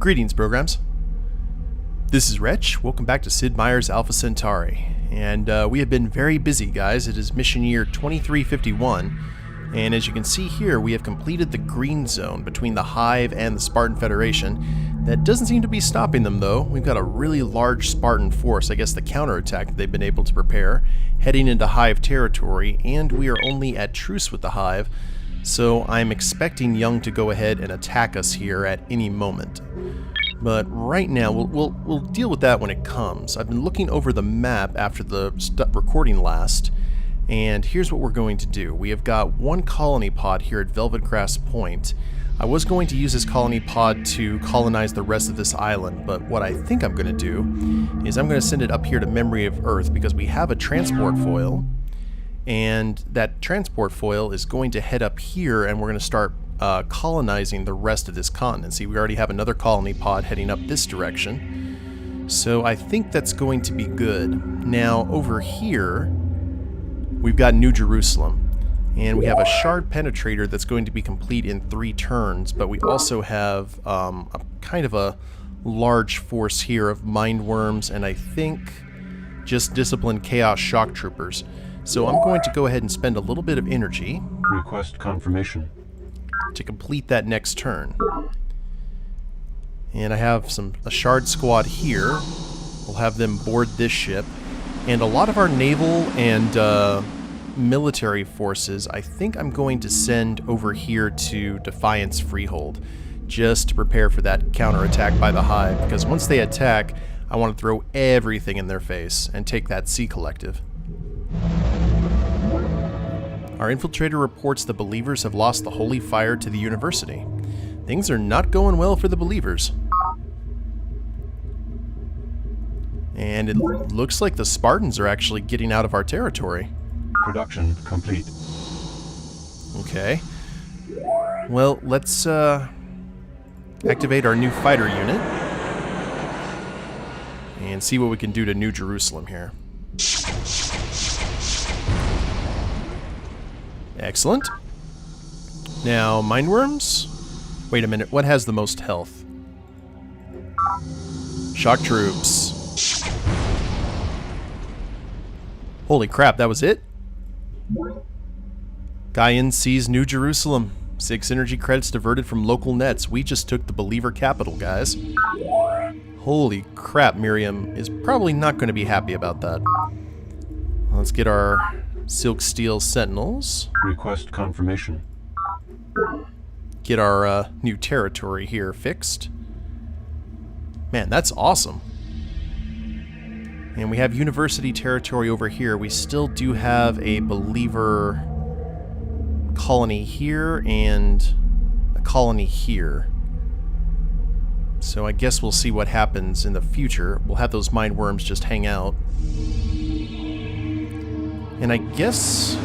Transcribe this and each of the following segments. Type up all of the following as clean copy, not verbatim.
Greetings, programs. This is Wretch. Welcome back to Sid Meier's Alpha Centauri. And we have been very busy, guys. It is mission year 2351. And as you can see here, we have completed the green zone between the Hive and the Spartan Federation. That doesn't seem to be stopping them, though. We've got a really large Spartan force, I guess the counterattack that they've been able to prepare, heading into Hive territory, and we are only at truce with the Hive. So I'm expecting Young to go ahead and attack us here at any moment. But right now, we'll deal with that when it comes. I've been looking over the map after the recording last, and here's what we're going to do. We have got one colony pod here at Velvet Grass Point. I was going to use this colony pod to colonize the rest of this island, but what I think I'm going to do is I'm going to send it up here to Memory of Earth because we have a transport foil, and that transport foil is going to head up here, and we're going to start colonizing the rest of this continent. See, we already have another colony pod heading up this direction, so I think that's going to be good. Now, over here, we've got New Jerusalem, and we have a shard penetrator that's going to be complete in 3 turns, but we also have a kind of a large force here of mind worms, and I think just disciplined chaos shock troopers. So I'm going to go ahead and spend a little bit of energy. Request confirmation. To complete that next turn. And I have a shard squad here. We'll have them board this ship. And a lot of our naval and military forces, I think I'm going to send over here to Defiance Freehold, just to prepare for that counterattack by the Hive, because once they attack, I want to throw everything in their face and take that Sea Collective. Our infiltrator reports the Believers have lost the holy fire to the university. Things are not going well for the Believers. And it looks like the Spartans are actually getting out of our territory. Production complete. Okay. Well, let's activate our new fighter unit and see what we can do to New Jerusalem here. Excellent. Now, Mindworms? Wait a minute, what has the most health? Shock Troops. Holy crap, that was it? Guyan sees New Jerusalem. 6 energy credits diverted from local nets. We just took the Believer capital, guys. Holy crap, Miriam is probably not going to be happy about that. Let's get our Silk Steel Sentinels. Request confirmation. Get our new territory here fixed. Man, that's awesome. And we have university territory over here. We still do have a Believer colony here and a colony here. So I guess we'll see what happens in the future. We'll have those mind worms just hang out. And I guess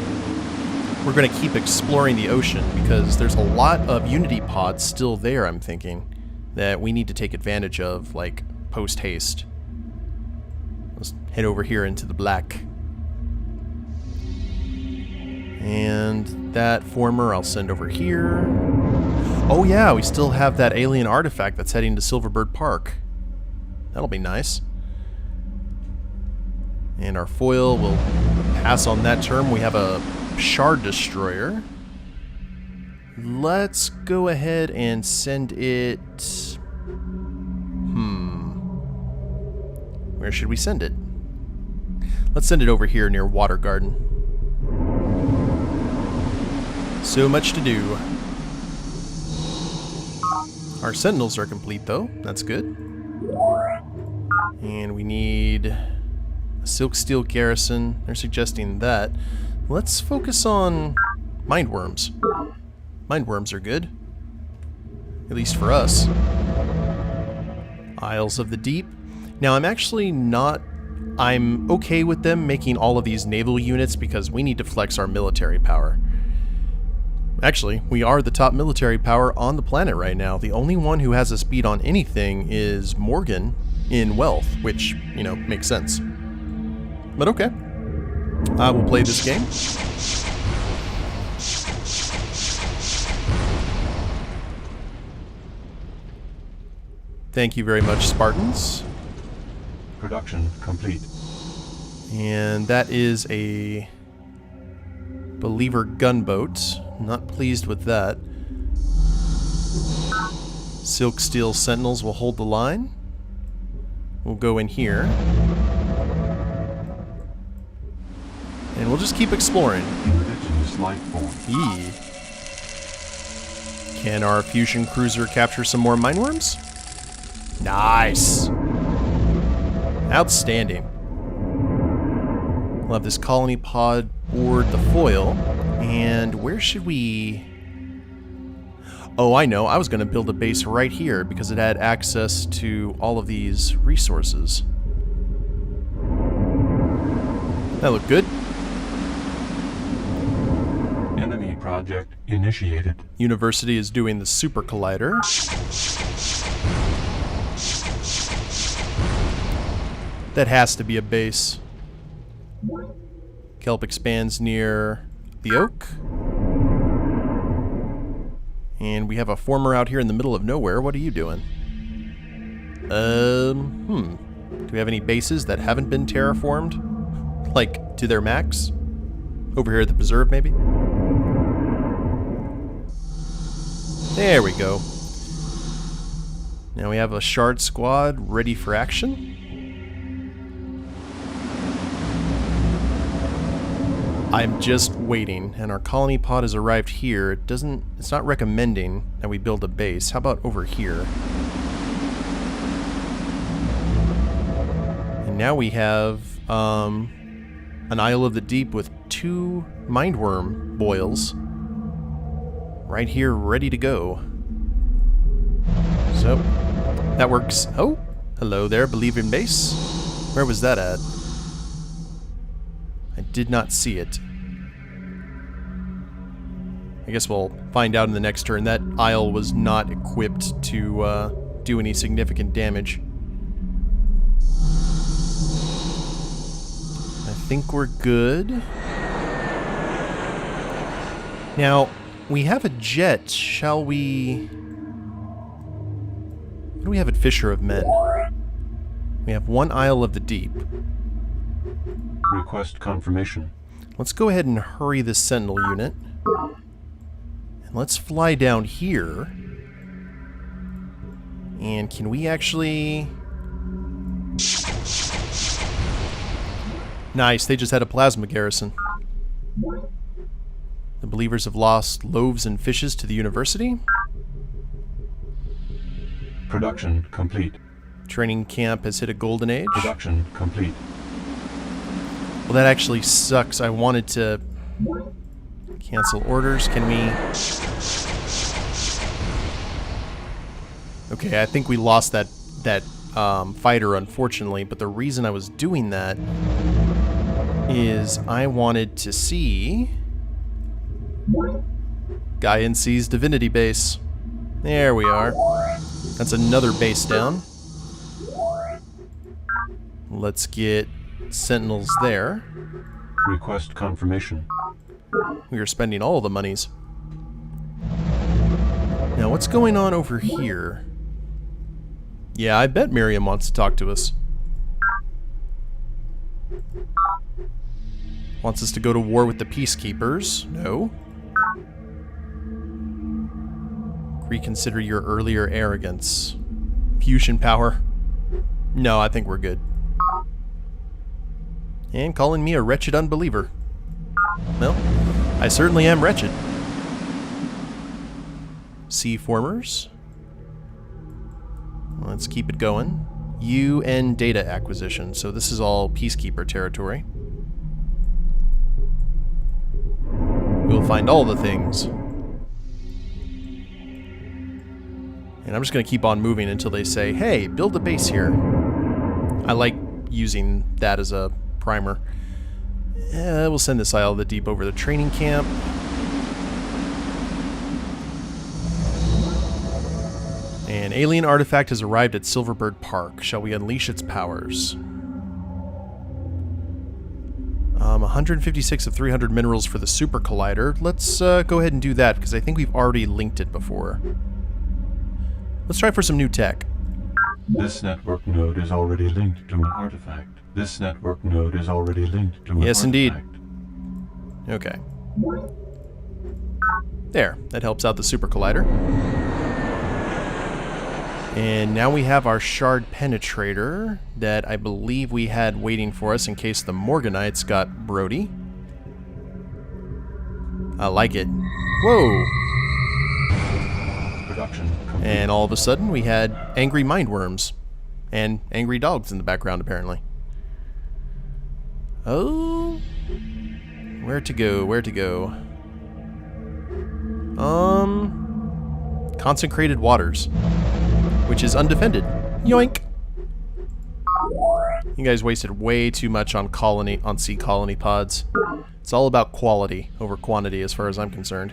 we're going to keep exploring the ocean because there's a lot of Unity pods still there, I'm thinking, that we need to take advantage of, like, post-haste. Let's head over here into the black. And that former I'll send over here. Oh yeah, we still have that alien artifact that's heading to Silverbird Park. That'll be nice. And our foil will pass on that term. We have a Shard Destroyer. Let's go ahead and send it... Where should we send it? Let's send it over here near Water Garden. So much to do. Our Sentinels are complete, though. That's good. And we need a Silk Steel Garrison. They're suggesting that. Let's focus on Mindworms. Mindworms are good. At least for us. Isles of the Deep. Now, I'm actually not... I'm okay with them making all of these naval units because we need to flex our military power. Actually, we are the top military power on the planet right now. The only one who has a speed on anything is Morgan in Wealth, which, you know, makes sense. But okay. I will play this game. Thank you very much, Spartans. Production complete. And that is a Believer gunboat. Not pleased with that. Silk Steel Sentinels will hold the line. We'll go in here. And we'll just keep exploring. Indigenous life form. Eee. Can our fusion cruiser capture some more mineworms? Nice. Outstanding. We'll have this colony pod board the foil. And where should we... Oh, I know. I was going to build a base right here because it had access to all of these resources. That looked good. Enemy project initiated. University is doing the Super Collider. That has to be a base. Kelp expands near the oak. And we have a former out here in the middle of nowhere. What are you doing? Do we have any bases that haven't been terraformed? Like, to their max? Over here at the preserve, maybe? There we go. Now we have a shard squad ready for action. I'm just waiting, and our colony pod has arrived here. It's not recommending that we build a base. How about over here? And now we have an Isle of the Deep with 2 mindworm boils right here ready to go. So, that works. Oh, hello there, Believe in Base. Where was that at? I did not see it. I guess we'll find out in the next turn. That isle was not equipped to do any significant damage. I think we're good. Now, we have a jet. Shall we... What do we have at Fisher of Men? We have 1 Isle of the Deep. Request confirmation. Let's go ahead and hurry this Sentinel unit. And let's fly down here. And can we actually... Nice, they just had a plasma garrison. The Believers have lost loaves and fishes to the University. Production complete. Training camp has hit a golden age. Production complete. Well, that actually sucks. I wanted to cancel orders. Can we... Okay, I think we lost that fighter, unfortunately, but the reason I was doing that is I wanted to see Gaian C's Divinity base. There we are. That's another base down. Let's get Sentinels there. Request confirmation. We are spending all the monies. Now, what's going on over here? Yeah, I bet Miriam wants to talk to us. Wants us to go to war with the Peacekeepers. No. Reconsider your earlier arrogance. Fusion power. No, I think we're good. And calling me a wretched unbeliever. Well, I certainly am wretched. Sea formers. Let's keep it going. UN data acquisition. So this is all Peacekeeper territory. We'll find all the things. And I'm just going to keep on moving until they say, hey, build a base here. I like using that as a primer. We'll send this Isle of the Deep over the training camp. An alien artifact has arrived at Silverbird Park. Shall we unleash its powers? 156 of 300 minerals for the Super Collider. Let's go ahead and do that, because I think we've already linked it before. Let's try for some new tech. This network node is already linked to an artifact. This network node is already linked to an Yes, indeed. artifact. Okay. There. That helps out the super collider. And now we have our shard penetrator that I believe we had waiting for us in case the Morganites got Brody. I like it. Whoa! Production complete. And all of a sudden we had angry mindworms. And angry dogs in the background, apparently. Oh. Where to go? Where to go? Consecrated waters. Which is undefended. Yoink! You guys wasted way too much on sea colony pods. It's all about quality over quantity as far as I'm concerned.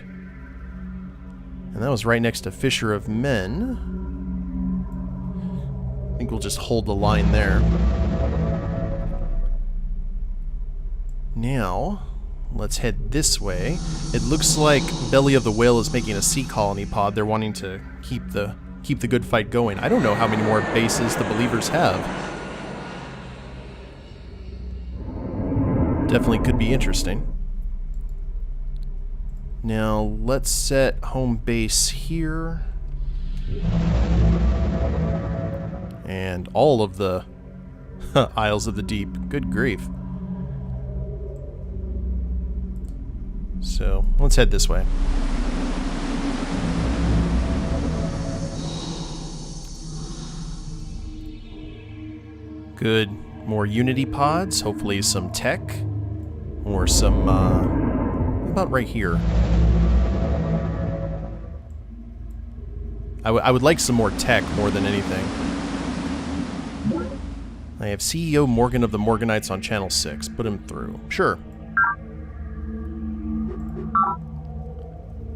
And that was right next to Fisher of Men. I think we'll just hold the line there. Now, let's head this way. It looks like Belly of the Whale is making a sea colony pod. They're wanting to keep the good fight going. I don't know how many more bases the Believers have. Definitely could be interesting. Now, let's set home base here. And all of the Isles of the Deep. Good grief. So, let's head this way. Good. More Unity pods. Hopefully some tech. Or some, how about right here? I would like some more tech more than anything. I have CEO Morgan of the Morganites on Channel 6. Put him through. Sure.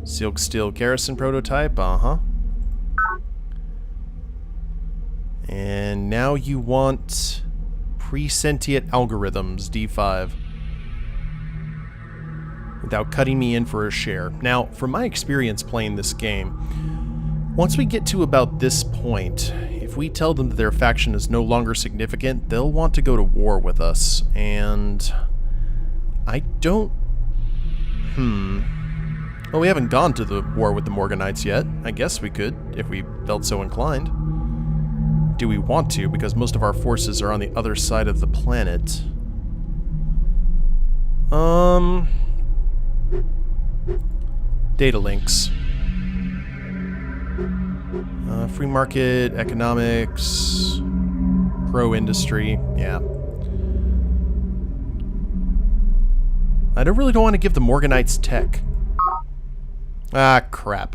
Silk Steel Garrison prototype. Uh-huh. And now you want pre-sentient algorithms, D5. Without cutting me in for a share. Now, from my experience playing this game, once we get to about this point, if we tell them that their faction is no longer significant, they'll want to go to war with us. And I don't... Well, we haven't gone to the war with the Morganites yet. I guess we could, if we felt so inclined. Do we want to? Because most of our forces are on the other side of the planet. Data links. Free market, economics, pro-industry, yeah. I don't want to give the Morganites tech. Ah, crap.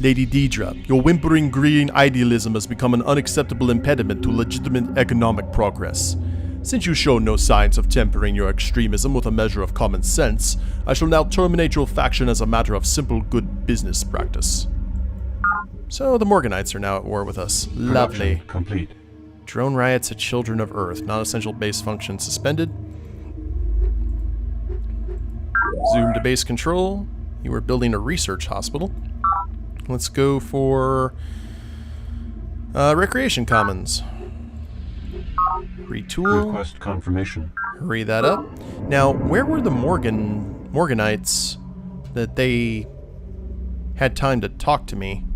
Lady Deidre, your whimpering green idealism has become an unacceptable impediment to legitimate economic progress. Since you show no signs of tempering your extremism with a measure of common sense, I shall now terminate your faction as a matter of simple good business practice. So the Morganites are now at war with us. Lovely. Production complete. Drone riots at Children of Earth. Non-essential base function suspended. Zoom to base control. You are building a research hospital. Let's go for Recreation Commons. Retool. Request confirmation. Hurry that up. Now, where were the Morganites that they had time to talk to me?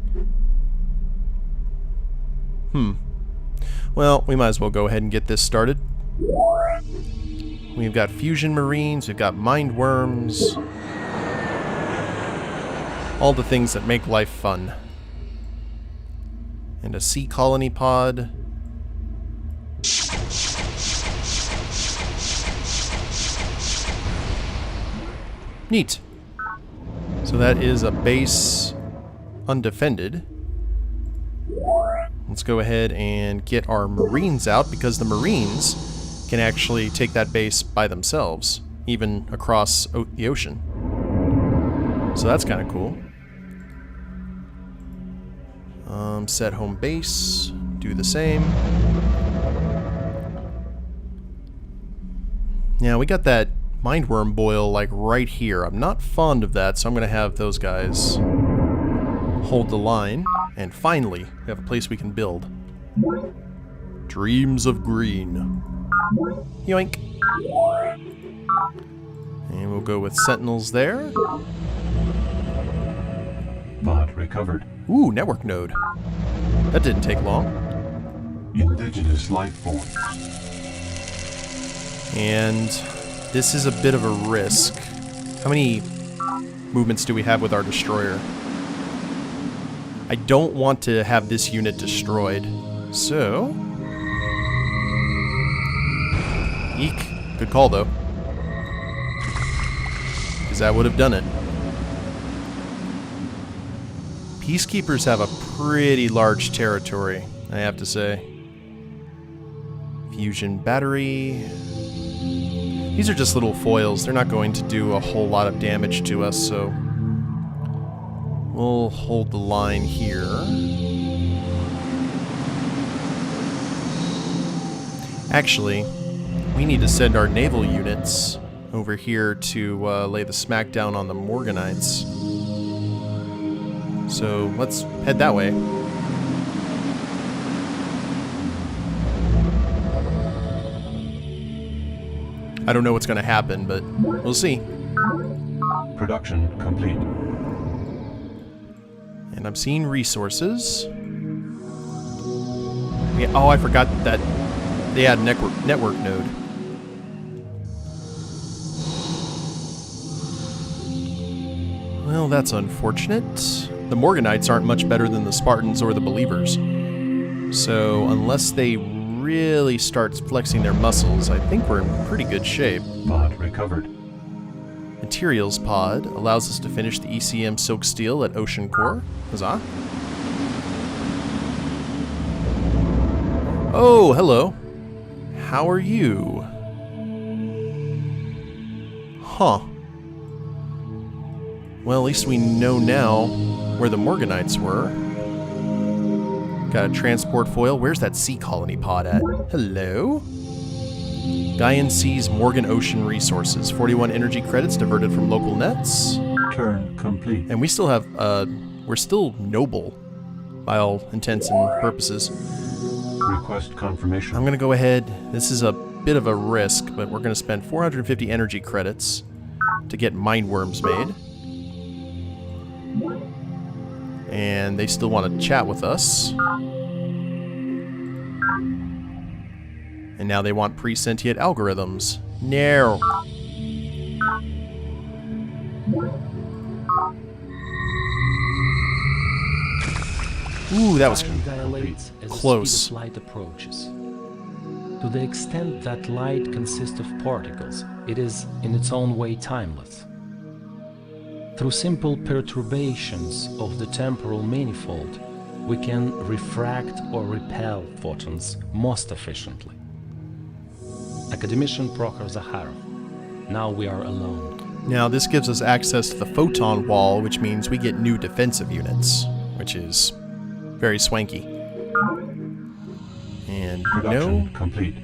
Well, we might as well go ahead and get this started. We've got Fusion Marines, we've got Mind Worms. All the things that make life fun. And a sea colony pod. Neat. So that is a base undefended. Let's go ahead and get our Marines out, because the Marines can actually take that base by themselves, even across the ocean. So that's kind of cool. Set home base. Do the same. Now, we got that Mindworm boil, like, right here. I'm not fond of that, so I'm going to have those guys hold the line. And finally, we have a place we can build. Dreams of Green. Yoink. And we'll go with sentinels there. Pod recovered. Ooh, network node. That didn't take long. Indigenous life forms. And this is a bit of a risk. How many movements do we have with our destroyer? I don't want to have this unit destroyed. So... Eek. Good call, though. Because that would have done it. Peacekeepers have a pretty large territory, I have to say. Fusion battery. These are just little foils. They're not going to do a whole lot of damage to us, so we'll hold the line here. Actually, we need to send our naval units over here to lay the smackdown on the Morganites. So let's head that way. I don't know what's going to happen, but we'll see. Production complete. And I'm seeing resources. Yeah, oh, I forgot that they had network node. Well, that's unfortunate. The Morganites aren't much better than the Spartans or the Believers. So, unless they really start flexing their muscles, I think we're in pretty good shape. Pod recovered. Materials pod allows us to finish the ECM Silk Steel at Ocean Core. Huzzah. Oh, hello. How are you? Huh. Well, at least we know now where the Morganites were. Got a transport foil. Where's that sea colony pod at? Hello? Gaian Seas Morgan Ocean Resources. 41 energy credits diverted from local nets. Turn complete. And we still have, we're still noble by all intents and purposes. Request confirmation. I'm going to go ahead. This is a bit of a risk, but we're going to spend 450 energy credits to get mind worms made. And they still want to chat with us. And now they want pre-sentient algorithms. No. Ooh, that was dilates as close. the speed of light approaches. To the extent that light consists of particles, it is in its own way timeless. Through simple perturbations of the temporal manifold, we can refract or repel photons most efficiently. Academician Prokhor Zakharov. Now we are alone. Now this gives us access to the photon wall, which means we get new defensive units, which is very swanky. And Production complete.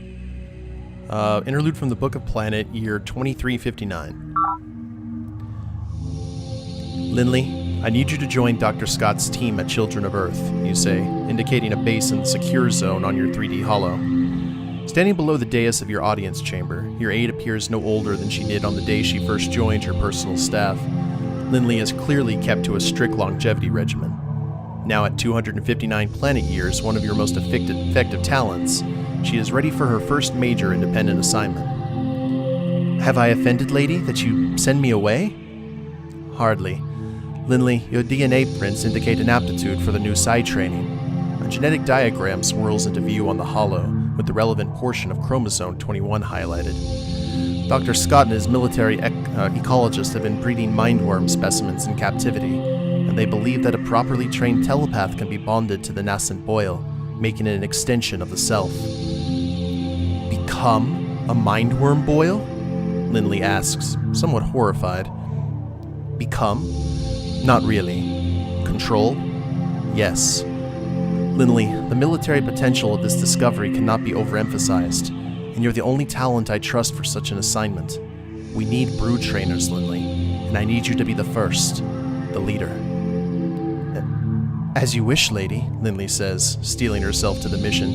Interlude from the Book of Planet, year 2359. Lindley, I need you to join Dr. Scott's team at Children of Earth, you say, indicating a base in the secure zone on your 3D holo. Standing below the dais of your audience chamber, your aide appears no older than she did on the day she first joined your personal staff. Lindley has clearly kept to a strict longevity regimen. Now at 259 planet years, one of your most effective talents, she is ready for her first major independent assignment. Have I offended, lady, that you send me away? Hardly. Lindley, your DNA prints indicate an aptitude for the new psi training. A genetic diagram swirls into view on the holo, with the relevant portion of chromosome 21 highlighted. Dr. Scott and his military ecologists have been breeding mindworm specimens in captivity, and they believe that a properly trained telepath can be bonded to the nascent boil, making it an extension of the self. Become a mindworm boil? Lindley asks, somewhat horrified. Become? Not really. Control? Yes. Lindley, the military potential of this discovery cannot be overemphasized, and you're the only talent I trust for such an assignment. We need brood trainers, Lindley, and I need you to be the first, the leader. As you wish, lady, Lindley says, steeling herself to the mission.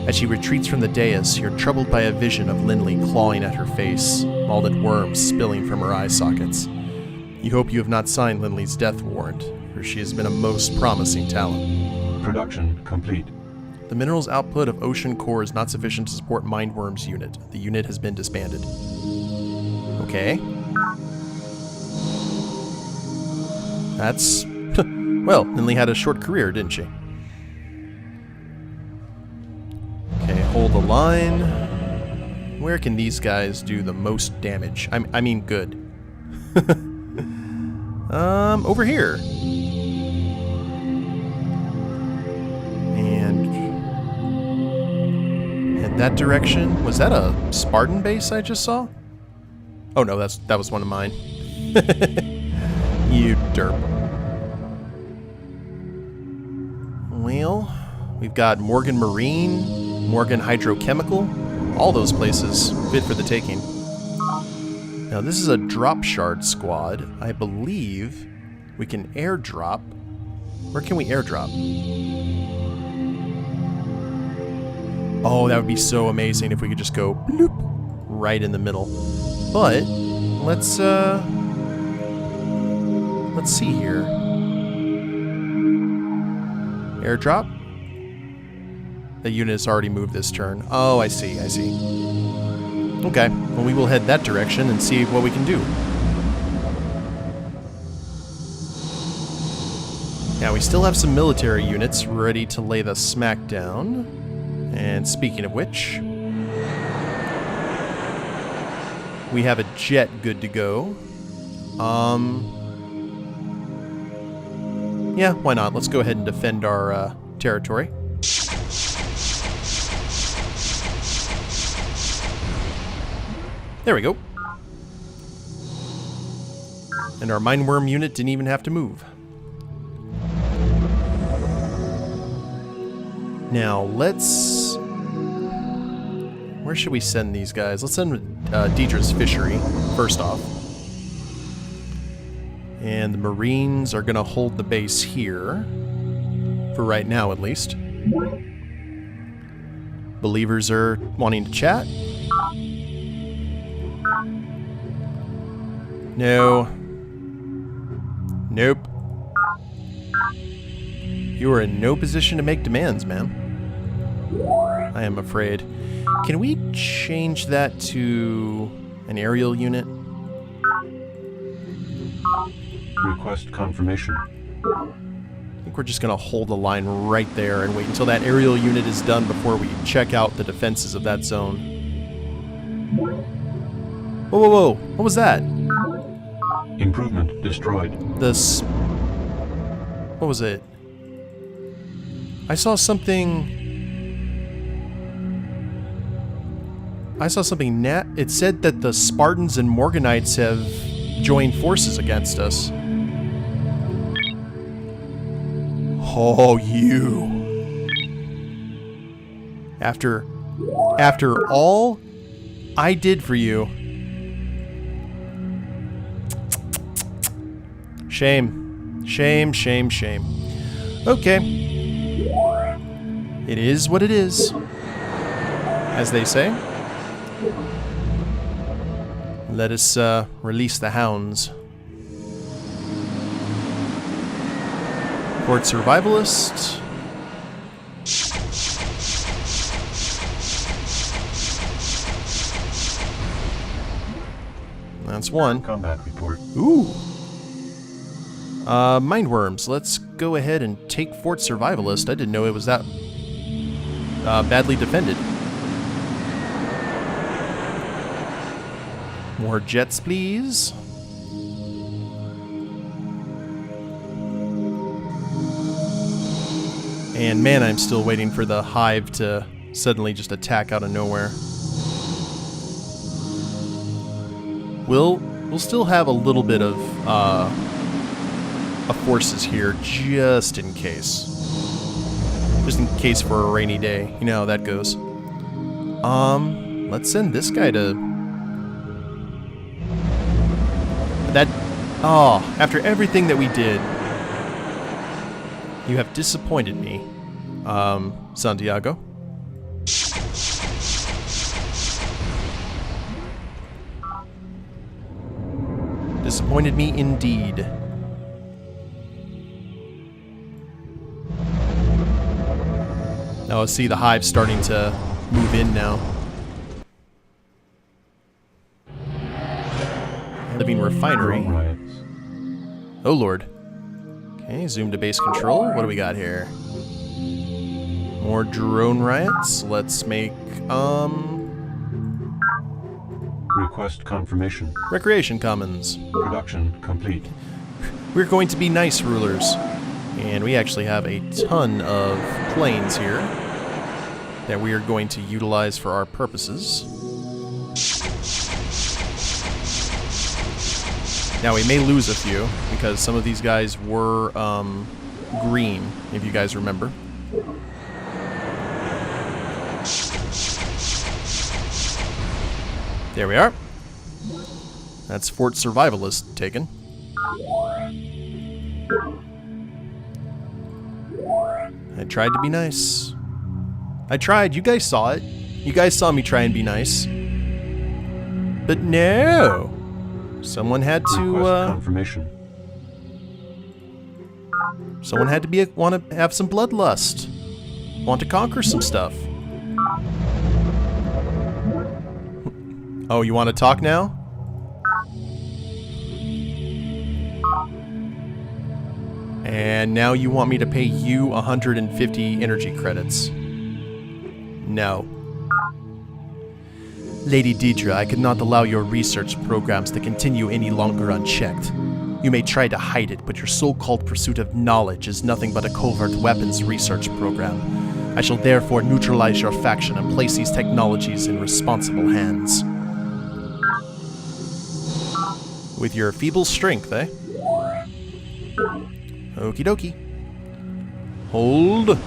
As she retreats from the dais, you're troubled by a vision of Lindley clawing at her face, malded worms spilling from her eye sockets. You hope you have not signed Lindley's death warrant, for she has been a most promising talent. Production complete. The mineral's output of ocean core is not sufficient to support Mindworm's unit. The unit has been disbanded. Okay. That's... well, Lindley had a short career, didn't she? Okay, hold the line. Where can these guys do the most damage? I mean good. Over here. And head that direction. Was that a Spartan base I just saw? Oh no, that was one of mine. You derp. Well, we've got Morgan Marine, Morgan Hydrochemical, all those places fit for the taking. Now this is a drop shard squad. I believe we can airdrop. Where can we airdrop? Oh, that would be so amazing if we could just go bloop right in the middle. But let's see here. Airdrop. The unit has already moved this turn. Oh, I see. Okay, well we will head that direction and see what we can do. Now we still have some military units ready to lay the smack down. And speaking of which, we have a jet good to go. Yeah, why not? Let's go ahead and defend our territory. There we go. And our Mindworm unit didn't even have to move. Now, let's... where should we send these guys? Let's send Deidre's Fishery, first off. And the Marines are going to hold the base here. For right now, at least. Believers are wanting to chat. No. Nope. You are in no position to make demands, ma'am. I am afraid. Can we change that to an aerial unit? Request confirmation. I think we're just going to hold the line right there and wait until that aerial unit is done before we check out the defenses of that zone. Whoa, whoa, whoa. What was that? Improvement destroyed. What was it? I saw something... It said that the Spartans and Morganites have joined forces against us. Oh, you. After all I did for you. Shame. Shame, shame, shame. Okay. It is what it is, as they say. Let us release the hounds. Court Survivalist. That's one. Combat report. Ooh. Mindworms. Let's go ahead and take Fort Survivalist. I didn't know it was that badly defended. More jets, please. And man, I'm still waiting for the hive to suddenly just attack out of nowhere. We'll still have a little bit of forces here just in case. Just in case for a rainy day. You know how that goes. Let's send this guy to... That... Oh, after everything that we did... You have disappointed me, Santiago. Disappointed me indeed. Oh, see, the hive's starting to move in now. Living refinery. Oh, Lord. Okay, zoom to base control. What do we got here? More drone riots. Let's make, Request confirmation. Recreation Commons. Production complete. We're going to be nice rulers. And we actually have a ton of planes here that we are going to utilize for our purposes. Now, we may lose a few, because some of these guys were green, if you guys remember. There we are. That's Fort Survivalist taken. I tried to be nice. I tried. You guys saw it. You guys saw me try and be nice. But no. Someone had to, confirmation. Someone had to want to have some bloodlust. Want to conquer some stuff. Oh, you want to talk now? And now you want me to pay you 150 energy credits. No. Lady Deidre, I could not allow your research programs to continue any longer unchecked. You may try to hide it, but your so-called pursuit of knowledge is nothing but a covert weapons research program. I shall therefore neutralize your faction and place these technologies in responsible hands. With your feeble strength, eh? Okie dokie. Hold.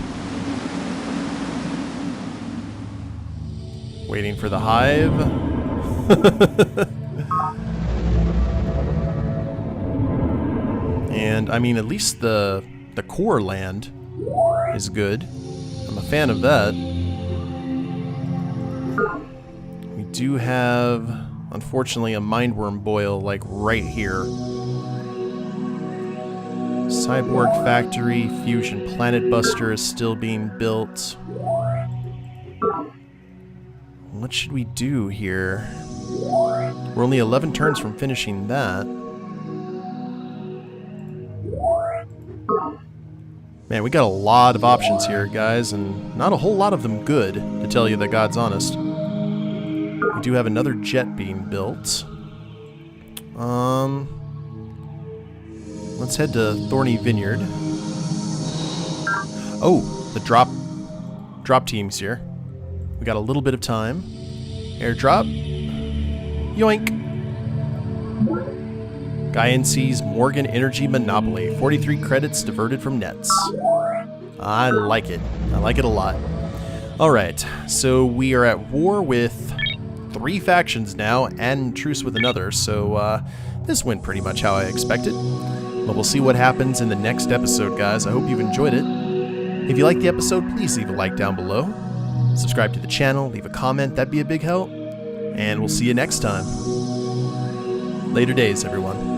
Waiting for the hive. And, I mean, at least the core land is good. I'm a fan of that. We do have, unfortunately, a mindworm boil, like, right here. Cyborg Factory, Fusion Planet Buster is still being built. What should we do here? We're only 11 turns from finishing that. Man, we got a lot of options here, guys, and not a whole lot of them good, to tell you the God's honest. We do have another jet being built. Let's head to Thorny Vineyard. Oh, the drop team's here. We got a little bit of time. Airdrop. Yoink. Guy NC's Morgan Energy Monopoly. 43 credits diverted from nets. I like it. I like it a lot. Alright, so we are at war with 3 factions now and truce with another, so this went pretty much how I expected. But we'll see what happens in the next episode, guys. I hope you've enjoyed it. If you liked the episode, please leave a like down below. Subscribe to the channel, leave a comment, that'd be a big help. And we'll see you next time. Later days, everyone.